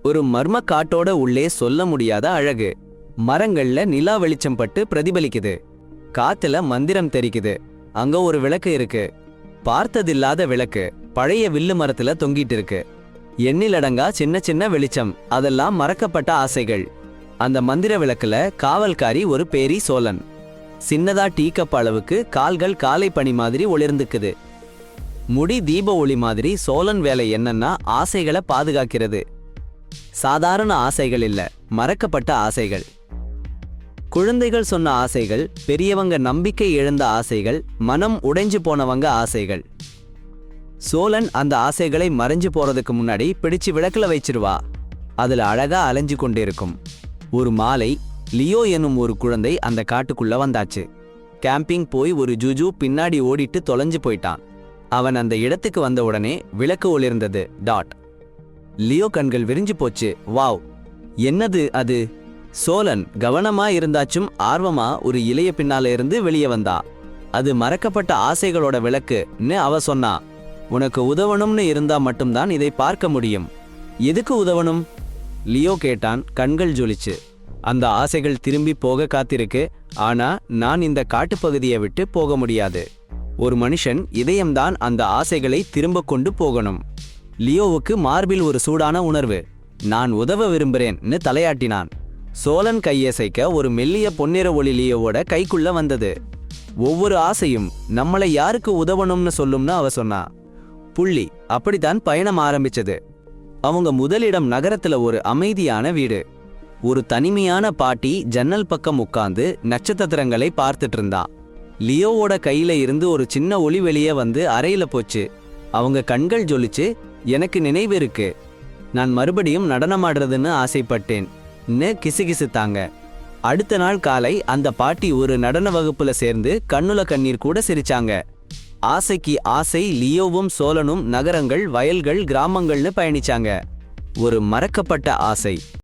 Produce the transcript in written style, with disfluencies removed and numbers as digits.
ஒரு மர்ம காட்டோட உள்ளே சொல்ல முடியாத அழகு. மரங்கள்ல நிலா வெளிச்சம் பட்டு பிரதிபலிக்குது. காத்துல மந்திரம் தெரிக்குது. அங்க ஒரு விளக்கு இருக்கு. பார்த்ததில்லாத விளக்கு பழைய வில்லு மரத்துல தொங்கிட்டு இருக்கு. எண்ணிலடங்கா சின்ன சின்ன வெளிச்சம், அதெல்லாம் மறக்கப்பட்ட ஆசைகள். அந்த மந்திர விளக்குல காவல்காரி ஒரு பேரி சோழன். சின்னதா டீக்கப் அளவுக்கு கால்கள் காலை பனி மாதிரி ஒளிர்ந்துக்குது. முடி தீப ஒளி மாதிரி. சோழன் வேலை என்னன்னா ஆசைகளை பாதுகாக்கிறது. சாதாரண ஆசைகள் இல்ல, மறக்கப்பட்ட ஆசைகள். குழந்தைகள் சொன்ன ஆசைகள், பெரியவங்க நம்பிக்கை இழந்த ஆசைகள், மனம் உடைஞ்சு போனவங்க ஆசைகள். சோழன் அந்த ஆசைகளை மறைஞ்சு போறதுக்கு முன்னாடி பிடிச்சு விளக்குல வச்சிருவா. அதுல அழகா அலைஞ்சு கொண்டிருக்கும். ஒரு மாலை லியோ என்னும் ஒரு குழந்தை அந்த காட்டுக்குள்ள வந்தாச்சு. கேம்பிங் போய் ஒரு ஜூஜு பின்னாடி ஓடிட்டு தொலைஞ்சு போயிட்டான். அவன் அந்த இடத்துக்கு வந்த உடனே விளக்கு ஒளிர்ந்தது. டாட். லியோ கண்கள் விரிஞ்சு போச்சு. வாவ், என்னது அது? சோழன் கவனமா இருந்தாச்சும் ஆர்வமா ஒரு இலைய பின்னால இருந்து வெளியே வந்தா. அது மறக்கப்பட்ட ஆசைகளோட விளக்குன்னு அவ சொன்னா. உனக்கு உதவணும்னு இருந்தா மட்டும்தான் இதை பார்க்க முடியும். எதுக்கு உதவணும்? லியோ கேட்டான், கண்கள் ஜொலிச்சு. அந்த ஆசைகள் திரும்பி போக காத்திருக்கு. ஆனா நான் இந்த காட்டுப்பகுதியை விட்டு போக முடியாது. ஒரு மனுஷன் இதயம்தான் அந்த ஆசைகளை திரும்ப கொண்டு போகணும். லியோவுக்கு மார்பில் ஒரு சூடான உணர்வு. நான் உதவ விரும்புறேன்னு தலையாட்டினான். சோழன் கையசைக்க ஒரு மெல்லிய பொன்னிற ஒளி லியோவோட கைக்குள்ள வந்தது. ஒவ்வொரு ஆசையும் நம்மளை யாருக்கு உதவணும்னு சொல்லும்னு அவ சொன்னா. புள்ளி. அப்படித்தான் பயணம் ஆரம்பிச்சது. அவங்க முதலிடம் நகரத்துல ஒரு அமைதியான வீடு. ஒரு தனிமையான பாட்டி ஜன்னல் பக்கம் உட்கார்ந்து நட்சத்திரங்களை பார்த்துட்டு இருந்தா. லியோவோட கையில இருந்து ஒரு சின்ன ஒளி வெளியே வந்து அறையில போச்சு. அவங்க கண்கள் ஜொலிச்சு, எனக்கு நினைவு இருக்கு, நான் மறுபடியும் நடனமாடுறதுன்னு ஆசைப்பட்டேன் கிசுகிசுத்தாங்க. அடுத்த நாள் காலை அந்த பாட்டி ஒரு நடன வகுப்புல சேர்ந்து கண்ணுல கண்ணீர் கூட சிரிச்சாங்க. ஆசைக்கு ஆசை. லியோவும் சோழனும் நகரங்கள், வயல்கள், கிராமங்கள்னு பயணிச்சாங்க. ஒரு மறக்கப்பட்ட ஆசை.